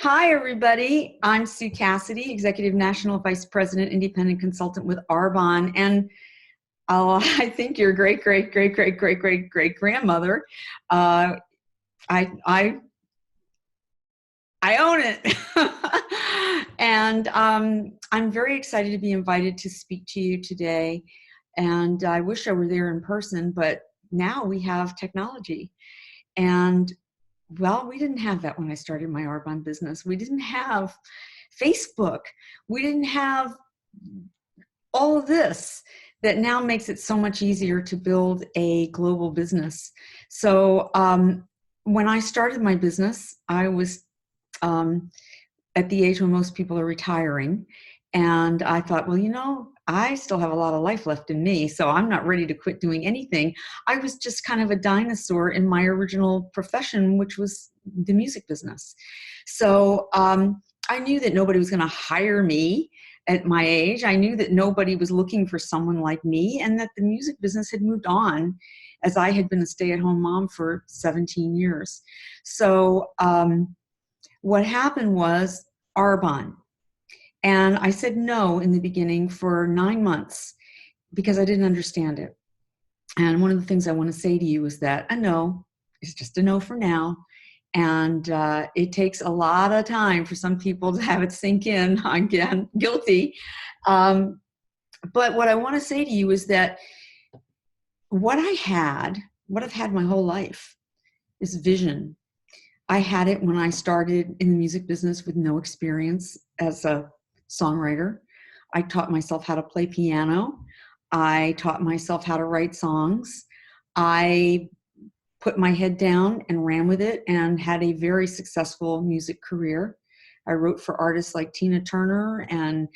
Hi, everybody. I'm Sue Cassidy, Executive National Vice President, Independent Consultant with Arbonne. And I think your great grandmother. Uh, I own it. And I'm very excited to be invited to speak to you today. And I wish I were there in person, but now we have technology. And well, we didn't have that when I started my Arbonne business. We didn't have Facebook. We didn't have all of this that now makes it so much easier to build a global business. So when I started my business, I was at the age when most people are retiring. And I thought, well, I still have a lot of life left in me, so I'm not ready to quit doing anything. I was just kind of a dinosaur in my original profession, which was the music business. So I knew that nobody was going to hire me at my age. I knew that nobody was looking for someone like me, and that the music business had moved on, as I had been a stay-at-home mom for 17 years. So what happened was Arbonne. And I said no in the beginning for 9 months because I didn't understand it. And one of the things I want to say to you is that a no is just a no for now. And it takes a lot of time for some people to have it sink in. Again, guilty. But what I want to say to you is that what I've had my whole life is vision. I had it when I started in the music business with no experience as a songwriter. I taught myself how to play piano. I taught myself how to write songs. I put my head down and ran with it and had a very successful music career. I wrote for artists like Tina Turner and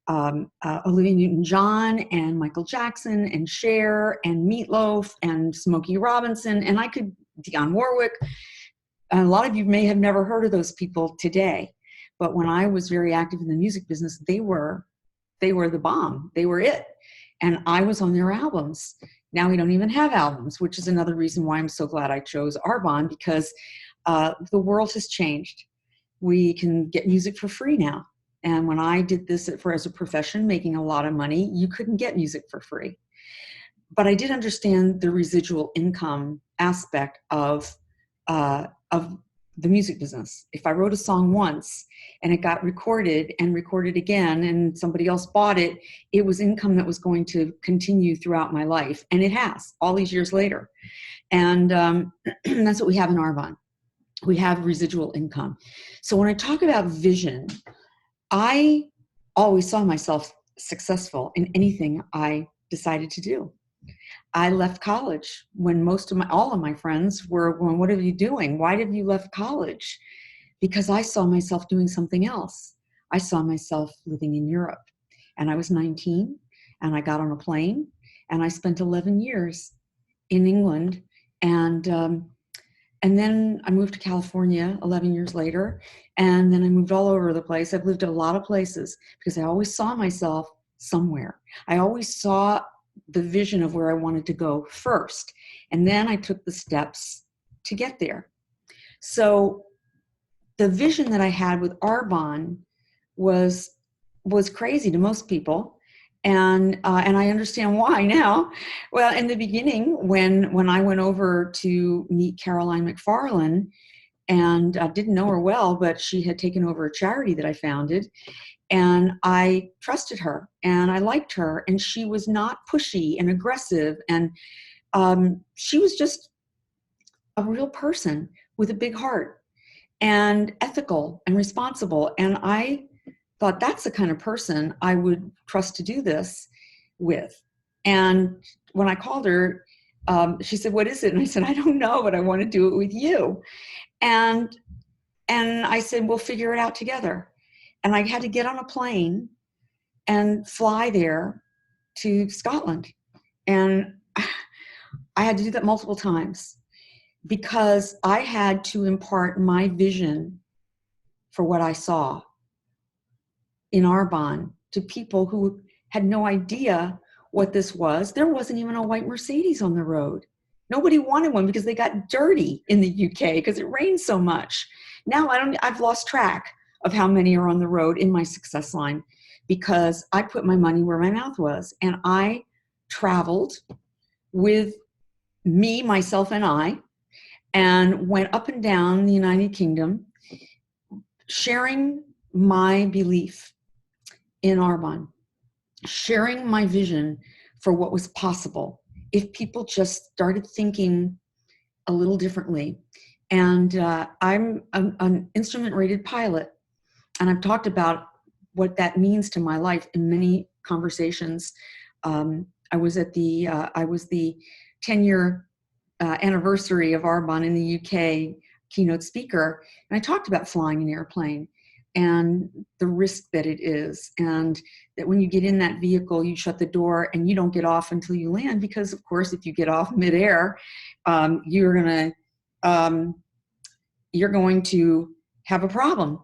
Olivia Newton-John and Michael Jackson and Cher and Meatloaf and Smokey Robinson, and Dionne Warwick. A lot of you may have never heard of those people today, but when I was very active in the music business, they were the bomb. They were it. And I was on their albums. Now we don't even have albums, which is another reason why I'm so glad I chose Arbonne, because the world has changed. We can get music for free now. And when I did this as a profession, making a lot of money, you couldn't get music for free. But I did understand the residual income aspect of the music business. If I wrote a song once and it got recorded and recorded again and somebody else bought it, it was income that was going to continue throughout my life. And it has, all these years later. And that's what we have in Arbonne. We have residual income. So when I talk about vision, I always saw myself successful in anything I decided to do. I left college when all of my friends were going, "What are you doing? Why did you left college?" Because I saw myself doing something else. I saw myself living in Europe. And I was 19 and I got on a plane and I spent 11 years in England. And then I moved to California 11 years later. And then I moved all over the place. I've lived in a lot of places because I always saw myself somewhere. I always saw the vision of where I wanted to go first. And then I took the steps to get there. So the vision that I had with Arbonne was crazy to most people. And I understand why now. Well, in the beginning, when I went over to meet Caroline McFarlane, and I didn't know her well, but she had taken over a charity that I founded. And I trusted her and I liked her, and she was not pushy and aggressive. And she was just a real person with a big heart and ethical and responsible. And I thought that's the kind of person I would trust to do this with. And when I called her, she said, "What is it?" And I said, "I don't know, but I want to do it with you." And I said, "We'll figure it out together." And I had to get on a plane and fly there to Scotland. And I had to do that multiple times because I had to impart my vision for what I saw in Arbonne to people who had no idea what this was. There wasn't even a white Mercedes on the road. Nobody wanted one because they got dirty in the UK because it rains so much. Now I've lost track of how many are on the road in my success line because I put my money where my mouth was. And I traveled with me, myself, and I, and went up and down the United Kingdom, sharing my belief in Arbonne, sharing my vision for what was possible if people just started thinking a little differently. And I'm an instrument-rated pilot, and I've talked about what that means to my life in many conversations. I was the 10-year anniversary of Arbonne in the UK keynote speaker, and I talked about flying an airplane and the risk that it is, and that when you get in that vehicle, you shut the door and you don't get off until you land, because of course, if you get off midair, you're going to have a problem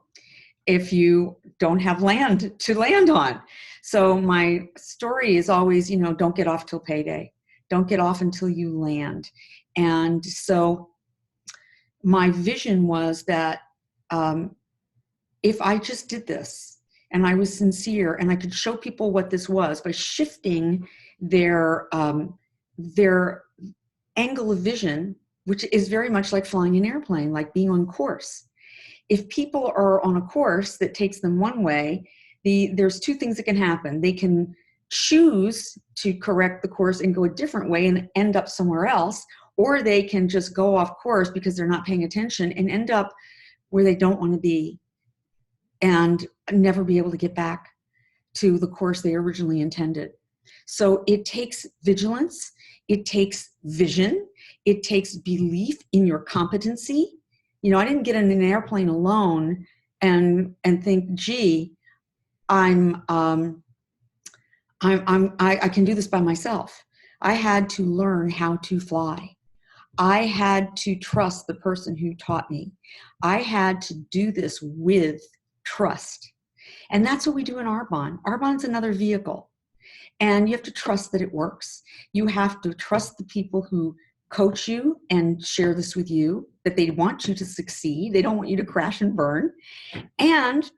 if you don't have land to land on. So my story is always, don't get off till payday. Don't get off until you land. And so my vision was that if I just did this and I was sincere and I could show people what this was by shifting their angle of vision, which is very much like flying an airplane, like being on course. If people are on a course that takes them one way, there's two things that can happen. They can choose to correct the course and go a different way and end up somewhere else, or they can just go off course because they're not paying attention and end up where they don't want to be and never be able to get back to the course they originally intended. So it takes vigilance, it takes vision, it takes belief in your competency. I didn't get in an airplane alone and think, gee, I can do this by myself. I had to learn how to fly. I had to trust the person who taught me. I had to do this with trust. And that's what we do in Arbonne. Arbonne's another vehicle. And you have to trust that it works. You have to trust the people who coach you and share this with you, that they want you to succeed. They don't want you to crash and burn. And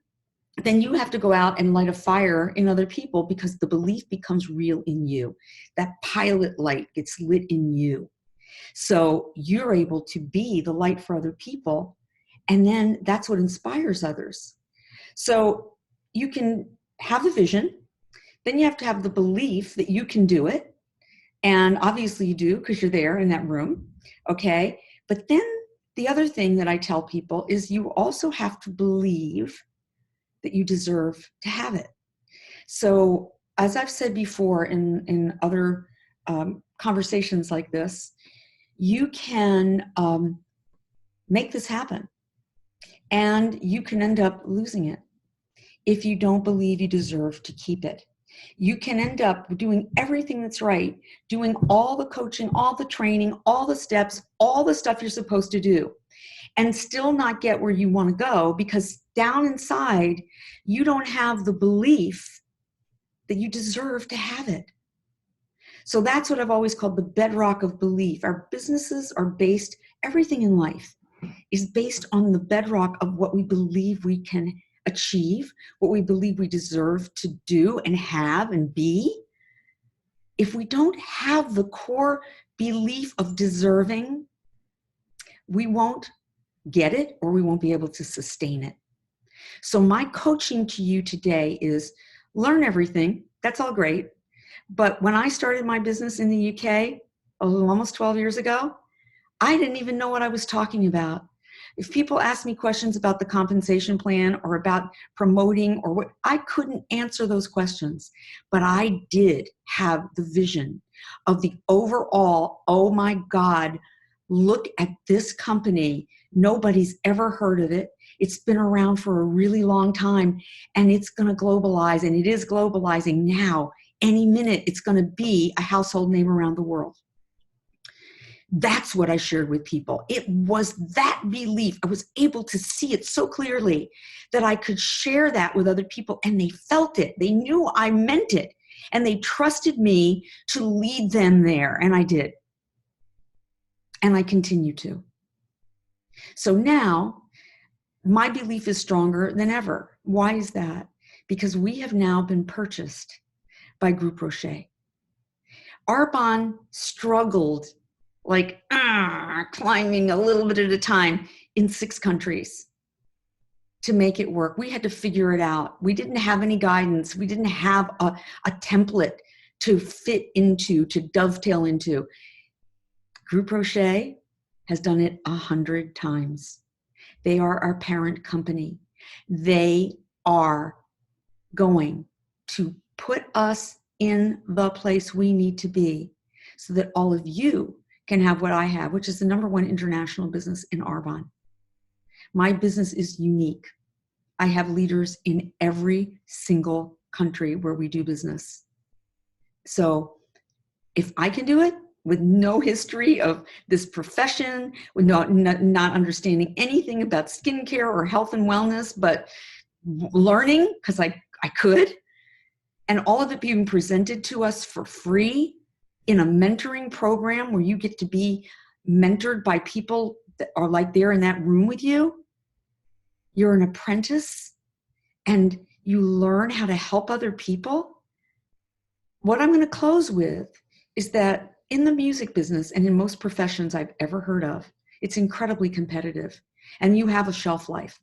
then you have to go out and light a fire in other people because the belief becomes real in you. That pilot light gets lit in you. So you're able to be the light for other people. And then that's what inspires others. So you can have the vision, then you have to have the belief that you can do it. And obviously you do because you're there in that room, okay? But then the other thing that I tell people is you also have to believe that you deserve to have it. So as I've said before in other conversations like this, you can make this happen and you can end up losing it if you don't believe you deserve to keep it. You can end up doing everything that's right, doing all the coaching, all the training, all the steps, all the stuff you're supposed to do, and still not get where you want to go because down inside, you don't have the belief that you deserve to have it. So that's what I've always called the bedrock of belief. Our businesses are based, everything in life is based on the bedrock of what we believe we can achieve, what we believe we deserve to do and have and be. If we don't have the core belief of deserving, we won't get it or we won't be able to sustain it. So my coaching to you today is learn everything. That's all great. But when I started my business in the UK, almost 12 years ago, I didn't even know what I was talking about. If people ask me questions about the compensation plan or about promoting or what, I couldn't answer those questions. But I did have the vision of the overall, oh my God, look at this company. Nobody's ever heard of it. It's been around for a really long time and it's going to globalize, and it is globalizing now. Any minute, it's going to be a household name around the world. That's what I shared with people. It was that belief. I was able to see it so clearly that I could share that with other people, and they felt it. They knew I meant it, and they trusted me to lead them there, and I did. and I continue to. So now my belief is stronger than ever. Why is that? Because we have now been purchased by Group Rocher. Arbonne struggled, like climbing a little bit at a time in 6 countries to make it work. We had to figure it out. We didn't have any guidance. We didn't have a template to fit into, to dovetail into. Group Rocher has done it 100 times. They are our parent company. They are going to put us in the place we need to be so that all of you can have what I have, which is the #1 international business in Arbonne. My business is unique. I have leaders in every single country where we do business. So if I can do it with no history of this profession, with not understanding anything about skincare or health and wellness, but learning because I could, and all of it being presented to us for free in a mentoring program where you get to be mentored by people that are like they're in that room with you. You're an apprentice and you learn how to help other people. What I'm going to close with is that in the music business and in most professions I've ever heard of, it's incredibly competitive and you have a shelf life.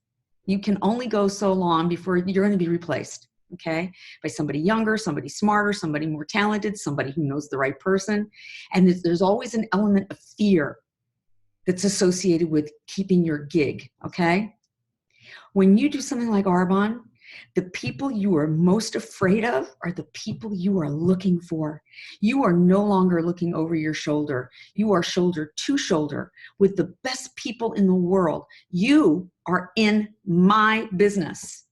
You can only go so long before you're going to be replaced, okay, by somebody younger, somebody smarter, somebody more talented, somebody who knows the right person. And there's always an element of fear that's associated with keeping your gig, okay? When you do something like Arbonne, the people you are most afraid of are the people you are looking for. You are no longer looking over your shoulder. You are shoulder to shoulder with the best people in the world. You are in my business.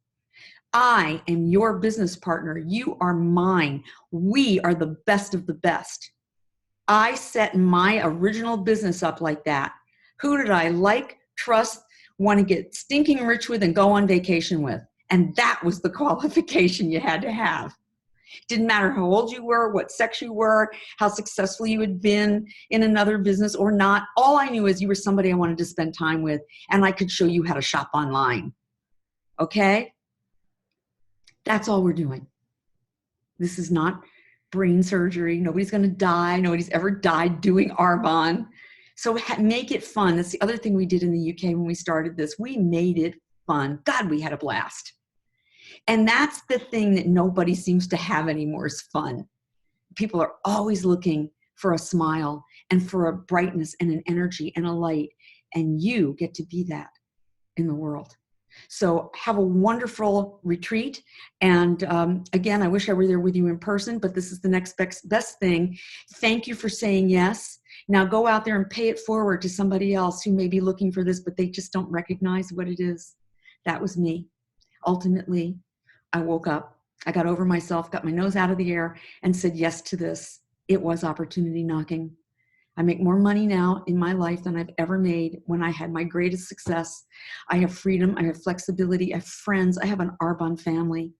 I am your business partner. You are mine. We are the best of the best. I set my original business up like that. Who did I like, trust, want to get stinking rich with and go on vacation with? And that was the qualification you had to have. Didn't matter how old you were, what sex you were, how successful you had been in another business or not. All I knew is you were somebody I wanted to spend time with and I could show you how to shop online. Okay? That's all we're doing. This is not brain surgery. Nobody's going to die. Nobody's ever died doing Arbonne. So make it fun. That's the other thing we did in the UK when we started this. We made it fun. God, we had a blast. And that's the thing that nobody seems to have anymore is fun. People are always looking for a smile and for a brightness and an energy and a light. And you get to be that in the world. So have a wonderful retreat. And again, I wish I were there with you in person, but this is the next best thing. Thank you for saying yes. Now go out there and pay it forward to somebody else who may be looking for this, but they just don't recognize what it is. That was me. Ultimately, I woke up, I got over myself, got my nose out of the air, and said yes to this. It was opportunity knocking. I make more money now in my life than I've ever made when I had my greatest success. I have freedom, I have flexibility, I have friends, I have an Arbonne family.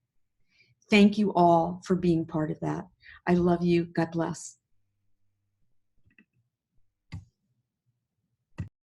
Thank you all for being part of that. I love you. God bless.